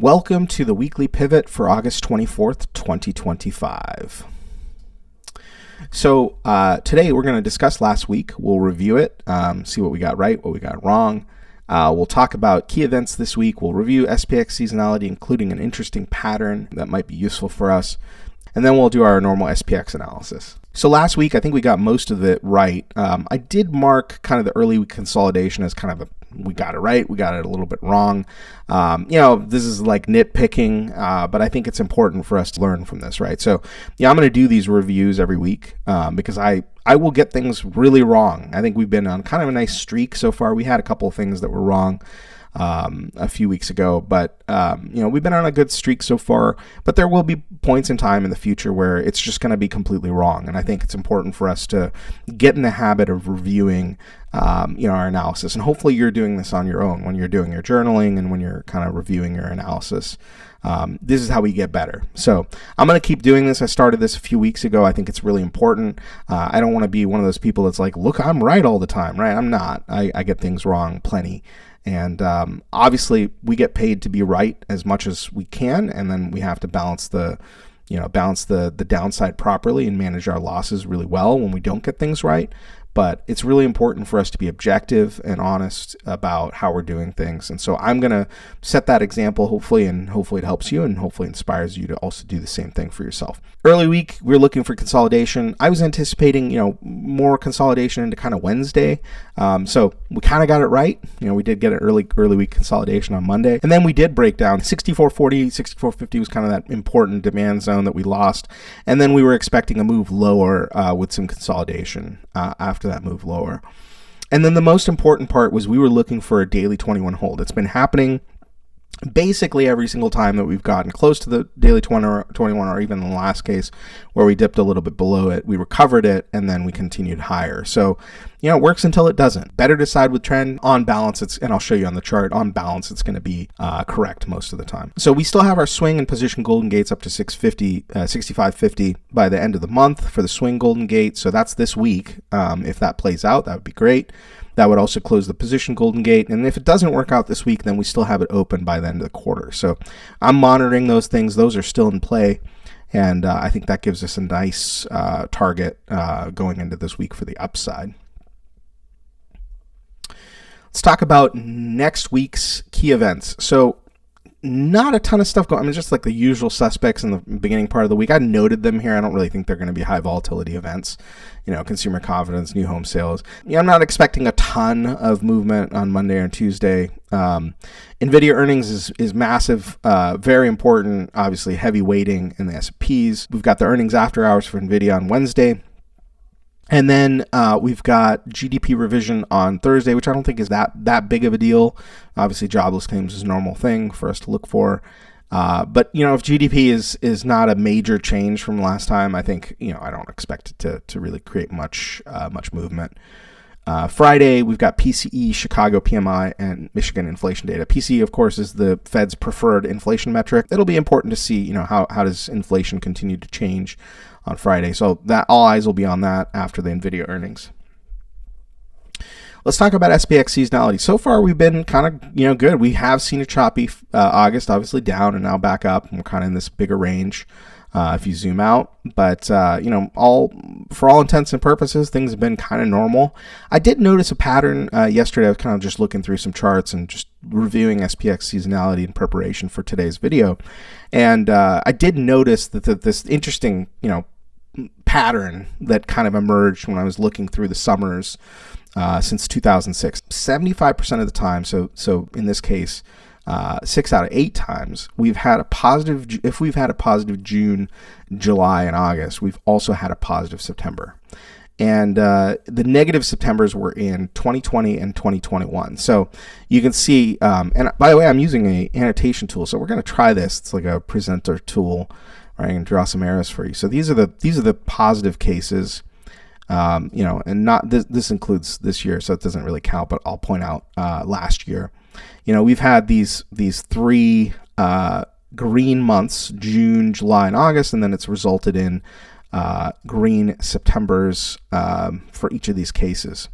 Welcome to the weekly pivot for August 24th, 2025. So today we're going to discuss last week. We'll review it, see what we got right, what we got wrong. We'll talk about key events this week. We'll review SPX seasonality, including an interesting pattern that might be useful for us. And then we'll do our normal SPX analysis. So last week, I think we got most of it right. I did mark kind of the early week consolidation as kind of we got it right, we got it a little bit wrong. This is like nitpicking, but I think it's important for us to learn from this, right? So I'm going to do these reviews every week because I will get things really wrong. I think we've been on kind of a nice streak so far. We had a couple of things that were wrong a few weeks ago, but we've been on a good streak so far, but there will be points in time in the future where it's just going to be completely wrong. And I think it's important for us to get in the habit of reviewing our analysis. And hopefully you're doing this on your own when you're doing your journaling and when you're kind of reviewing your analysis. This is how we get better. So I'm going to keep doing this. I started this a few weeks ago. I think it's really important. I don't want to be one of those people that's like, look, I'm right all the time, right? I'm not. I get things wrong plenty. And obviously, we get paid to be right as much as we can, and then we have to balance the downside properly and manage our losses really well when we don't get things right. But it's really important for us to be objective and honest about how we're doing things. And so I'm going to set that example, hopefully it helps you and hopefully inspires you to also do the same thing for yourself. Early week, we're looking for consolidation. I was anticipating, more consolidation into kind of Wednesday. So we kind of got it right. We did get an early week consolidation on Monday. And then we did break down 64.40, 64.50 was kind of that important demand zone that we lost. And then we were expecting a move lower with some consolidation after that move lower. And then the most important part was we were looking for a daily 21 hold. It's been happening basically every single time that we've gotten close to the daily 21, or even in the last case where we dipped a little bit below it, we recovered it and then we continued higher. So, it works until it doesn't. Better to side with trend. On balance, and I'll show you on the chart, on balance, it's going to be correct most of the time. So we still have our swing and position golden gates up to 65.50 by the end of the month for the swing golden gate. So that's this week. If that plays out, that would be great. That would also close the position golden gate. And if it doesn't work out this week, then we still have it open by the end of the quarter. So I'm monitoring those things. Those are still in play. And I think that gives us a nice target going into this week for the upside. Let's talk about next week's key events. So not a ton of stuff going on. Just like the usual suspects in the beginning part of the week. I noted them here. I don't really think they're going to be high volatility events. Consumer confidence, new home sales. I'm not expecting a ton of movement on Monday and Tuesday. NVIDIA earnings is massive, very important, obviously heavy weighting in the S&Ps. We've got the earnings after hours for NVIDIA on Wednesday. And then we've got GDP revision on Thursday, which I don't think is that big of a deal. Obviously, jobless claims is a normal thing for us to look for. But if GDP is not a major change from last time, I think I don't expect it to really create much movement. Friday, we've got PCE, Chicago PMI, and Michigan inflation data. PCE, of course, is the Fed's preferred inflation metric. It'll be important to see, how does inflation continue to change on Friday. So that all eyes will be on that after the NVIDIA earnings. Let's talk about SPX seasonality. So far, we've been kind of, good. We have seen a choppy August, obviously down and now back up. And we're kind of in this bigger range if you zoom out. But, for all intents and purposes, things have been kind of normal. I did notice a pattern yesterday. I was kind of just looking through some charts and just reviewing SPX seasonality in preparation for today's video. And I did notice that this interesting, pattern that kind of emerged when I was looking through the summers since 2006. 75% of the time, so in this case, 6 out of 8 times, we've had a positive. If we've had a positive June, July, and August, we've also had a positive September. And the negative Septembers were in 2020 and 2021. So you can see, and by the way, I'm using a annotation tool. So we're going to try this. It's like a presenter tool. Right, I can draw some arrows for you. So these are the positive cases, and not this includes this year, so it doesn't really count. But I'll point out last year, we've had these 3 green months, June, July, and August, and then it's resulted in green Septembers for each of these cases.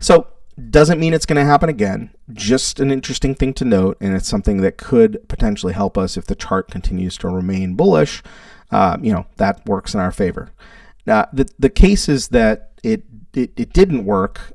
So Doesn't mean it's going to happen again. Just an interesting thing to note, and it's something that could potentially help us if the chart continues to remain bullish. That works in our favor. The cases that it didn't work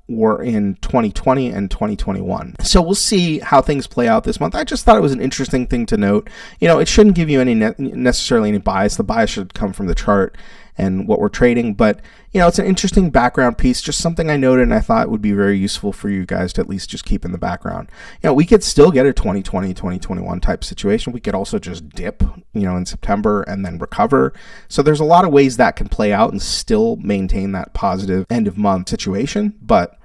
were in 2020 and 2021. So we'll see how things play out this month. I just thought it was an interesting thing to note. It shouldn't give you any necessarily any bias. The bias should come from the chart and what we're trading. But, it's an interesting background piece, just something I noted and I thought would be very useful for you guys to at least just keep in the background. We could still get a 2020, 2021 type situation. We could also just dip, in September and then recover. So there's a lot of ways that can play out and still maintain that positive end of month situation. But,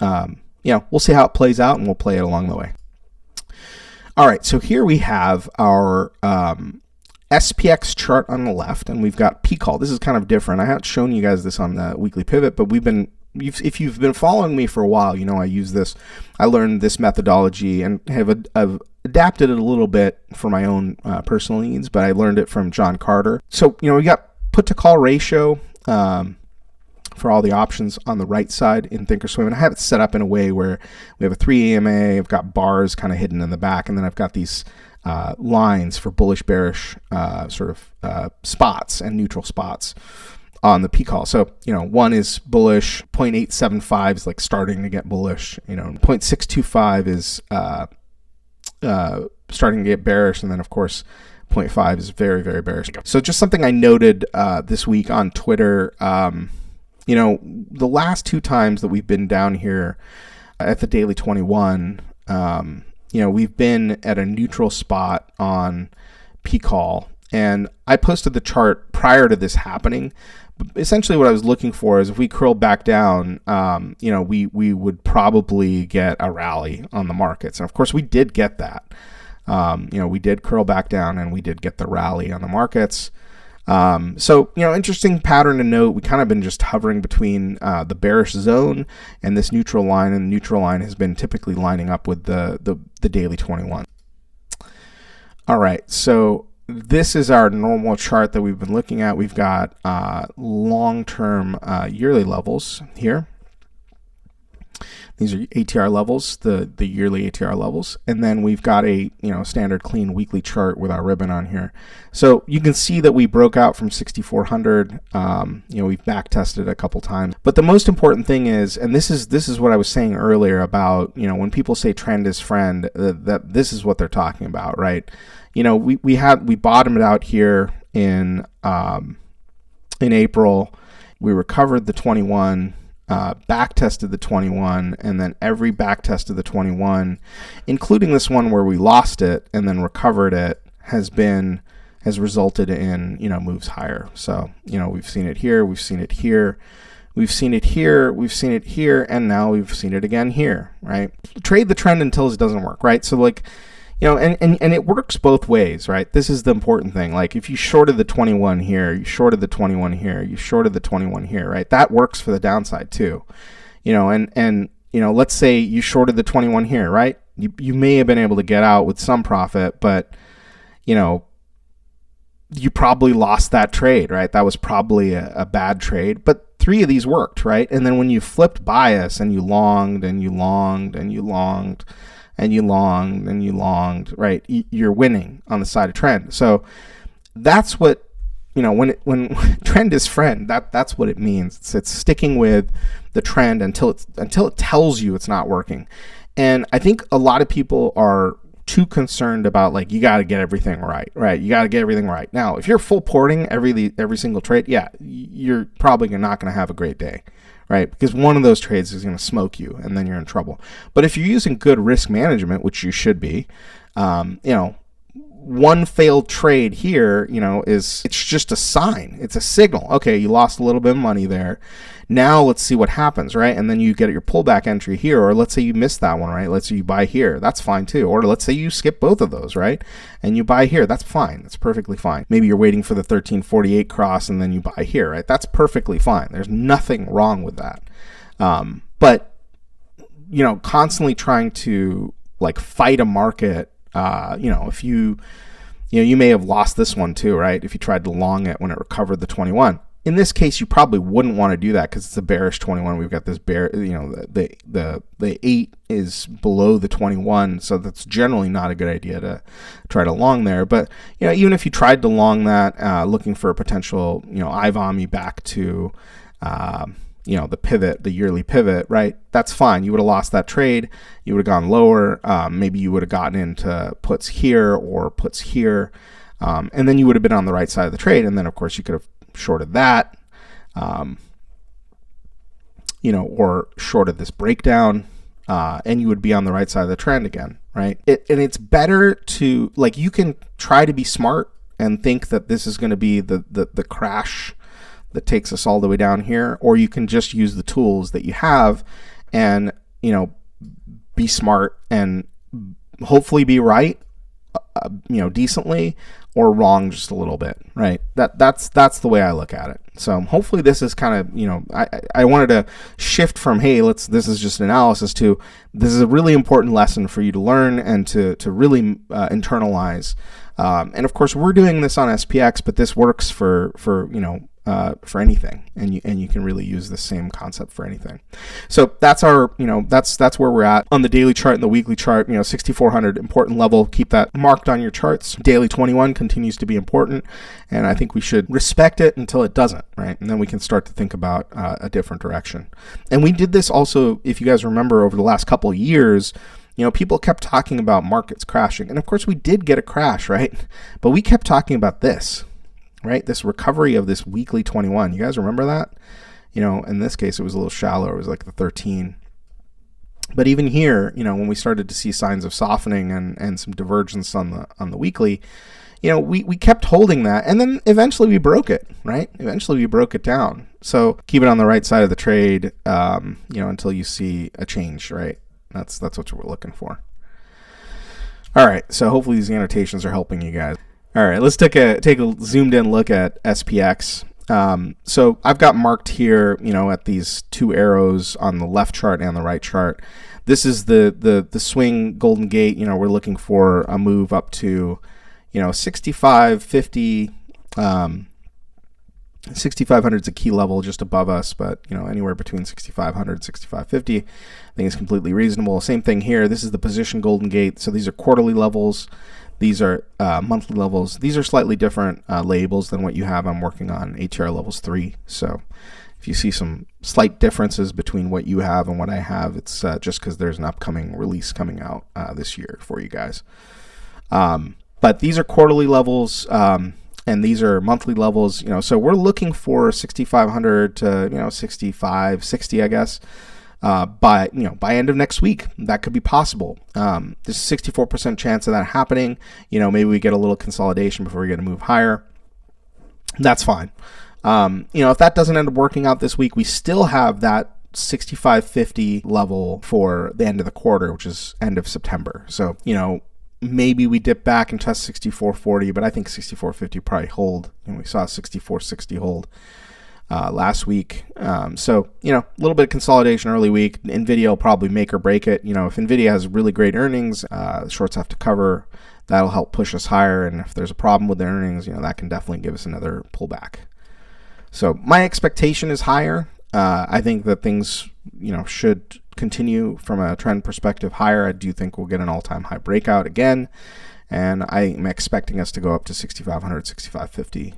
we'll see how it plays out and we'll play it along the way. All right, so here we have our SPX chart on the left, and we've got P-call. This is kind of different. I haven't shown you guys this on the weekly pivot, but if you've been following me for a while, I use this. I learned this methodology and have adapted it a little bit for my own personal needs, but I learned it from John Carter. So, we got put to call ratio for all the options on the right side in Thinkorswim, and I have it set up in a way where we have a 3 EMA, I've got bars kind of hidden in the back, and then I've got these lines for bullish, bearish spots and neutral spots on the P-call. So, one is bullish, 0.875 is like starting to get bullish, 0.625 is starting to get bearish, and then of course 0.5 is very, very bearish. So just something I noted this week on Twitter, the last two times that we've been down here at the daily 21, we've been at a neutral spot on P-call, and I posted the chart prior to this happening. But essentially what I was looking for is if we curl back down, we would probably get a rally on the markets. And of course we did get that. We did curl back down and we did get the rally on the markets. So, interesting pattern to note. We kind of been just hovering between the bearish zone and this neutral line, and the neutral line has been typically lining up with the daily 21. All right, so this is our normal chart that we've been looking at. We've got long-term yearly levels here. These are ATR levels, the yearly ATR levels, and then we've got a standard clean weekly chart with our ribbon on here. So you can see that we broke out from 6,400. We've back tested a couple times, but the most important thing is, and this is what I was saying earlier about when people say trend is friend, that this is what they're talking about, right? We bottomed out here in April. We recovered the 21. Back tested the 21, and then every back test of the 21, including this one where we lost it and then recovered it, has resulted in moves higher. So we've seen it here, we've seen it here, we've seen it here, we've seen it here, and now we've seen it again here, right? Trade the trend until it doesn't work, right? So and it works both ways, right? This is the important thing. Like if you shorted the 21 here, you shorted the 21 here, you shorted the 21 here, right? That works for the downside too. Let's say you shorted the 21 here, right? You may have been able to get out with some profit, but you probably lost that trade, right? That was probably a bad trade, but 3 of these worked, right? And then when you flipped bias and you longed and you longed and you longed and you longed and you longed, right? You're winning on the side of trend. So that's what, when trend is friend, that's what it means. It's sticking with the trend until it tells you it's not working. And I think a lot of people are too concerned about you got to get everything right? You got to get everything right. Now, if you're full porting every single trade, yeah, you're probably not going to have a great day. Right? Because one of those trades is going to smoke you and then you're in trouble. But if you're using good risk management, which you should be, one failed trade here, it's just a sign. It's a signal. Okay, you lost a little bit of money there. Now let's see what happens, right? And then you get your pullback entry here, or let's say you missed that one, right? Let's say you buy here. That's fine too. Or let's say you skip both of those, right? And you buy here. That's fine. That's perfectly fine. Maybe you're waiting for the 1348 cross and then you buy here, right? That's perfectly fine. There's nothing wrong with that. But constantly trying to fight a market, if you may have lost this one too, right? If you tried to long it when it recovered the 21. In this case, you probably wouldn't want to do that because it's a bearish 21. We've got this bear, the 8 is below the 21, so that's generally not a good idea to try to long there. But even if you tried to long that, looking for a potential IVOMI back to the pivot, the yearly pivot, right? That's fine. You would have lost that trade. You would have gone lower. Maybe you would have gotten into puts here or puts here, and then you would have been on the right side of the trade. And then of course you could have shorted that, or shorted this breakdown, and you would be on the right side of the trend again, right? And it's better to, you can try to be smart and think that this is going to be the crash that takes us all the way down here, or you can just use the tools that you have and, be smart and hopefully be right, decently, or wrong just a little bit, right? That's the way I look at it. So hopefully this is kind of, I wanted to shift from, hey, this is just analysis, to this is a really important lesson for you to learn and to really internalize. And of course we're doing this on SPX, but this works for anything, and you can really use the same concept for anything. So that's our, that's where we're at on the daily chart and the weekly chart. 6,400 important level. Keep that marked on your charts. Daily 21 continues to be important, and I think we should respect it until it doesn't, right? And then we can start to think about a different direction. And we did this also, if you guys remember, over the last couple of years. People kept talking about markets crashing, and of course we did get a crash, right? But we kept talking about this. Right, this recovery of this weekly 21. You guys remember that? In this case, it was a little shallower. It was like the 13. But even here, when we started to see signs of softening and some divergence on the weekly, we kept holding that, and then eventually we broke it. Right, eventually we broke it down. So keep it on the right side of the trade, until you see a change. Right, that's what we're looking for. All right, so hopefully these annotations are helping you guys. All right, let's take a zoomed in look at SPX. So I've got marked here, at these two arrows on the left chart and the right chart. This is the swing golden gate. We're looking for a move up to, 65.50. 6,500 is a key level just above us, but anywhere between 6,500 and 6,550, I think is completely reasonable. Same thing here. This is the position golden gate. So these are quarterly levels. These are monthly levels. These are slightly different labels than what you have. I'm working on ATR levels 3. So if you see some slight differences between what you have and what I have, it's just because there's an upcoming release coming out this year for you guys. But these are quarterly levels, and these are monthly levels. So we're looking for 6,500 to 65, 60, I guess. By end of next week, that could be possible. There's a 64% chance of that happening. Maybe we get a little consolidation before we get to move higher. That's fine. If that doesn't end up working out this week, we still have that 65.50 level for the end of the quarter, which is end of September. So, maybe we dip back and test 64.40, but I think 64.50 probably hold. We saw 64.60 hold last week. So, a little bit of consolidation early week. NVIDIA will probably make or break it. If NVIDIA has really great earnings, shorts have to cover. That'll help push us higher. And if there's a problem with the earnings, that can definitely give us another pullback. So my expectation is higher. I think that things, should continue from a trend perspective higher. I do think we'll get an all-time high breakout again. And I am expecting us to go up to 6,500, 6,550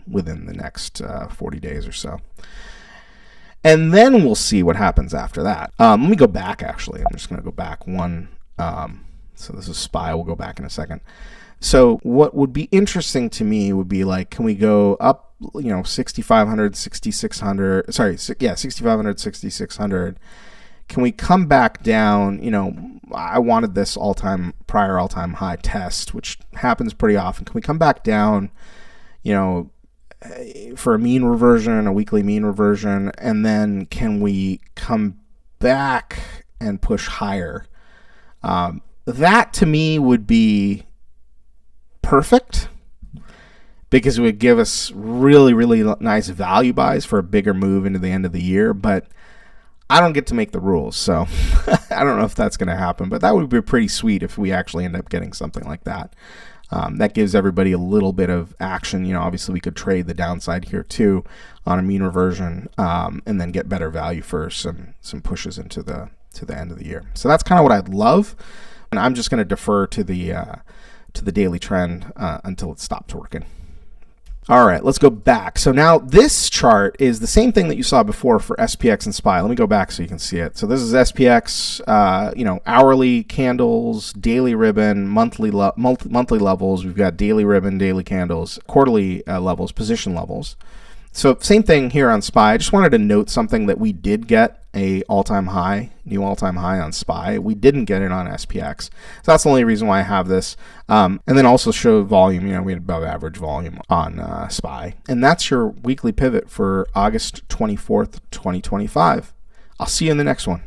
within the next 40 days or so. And then we'll see what happens after that. Let me go back, actually. I'm just going to go back one. So this is SPY. We'll go back in a second. So what would be interesting to me would be can we go up, 6,500, 6,600, 6,500, 6,600. Can we come back down? I wanted this prior all-time high test, which happens pretty often. Can we come back down, for a mean reversion, a weekly mean reversion, and then can we come back and push higher? That to me would be perfect, because it would give us really, really nice value buys for a bigger move into the end of the year. But I don't get to make the rules, so I don't know if that's going to happen, but that would be pretty sweet if we actually end up getting something like that. That gives everybody a little bit of action. Obviously we could trade the downside here too on a mean reversion, and then get better value for some pushes into the end of the year. So that's kind of what I'd love, and I'm just going to defer to the daily trend until it stops working. All right, let's go back. So now this chart is the same thing that you saw before for SPX and SPY. Let me go back so you can see it. So this is SPX, hourly candles, daily ribbon, monthly levels. We've got daily ribbon, daily candles, quarterly levels, position levels. So same thing here on SPY. I just wanted to note something that we did get a new all-time high on SPY. We didn't get it on SPX. So that's the only reason why I have this. And then also show volume. We had above average volume on SPY. And that's your weekly pivot for August 24th, 2025. I'll see you in the next one.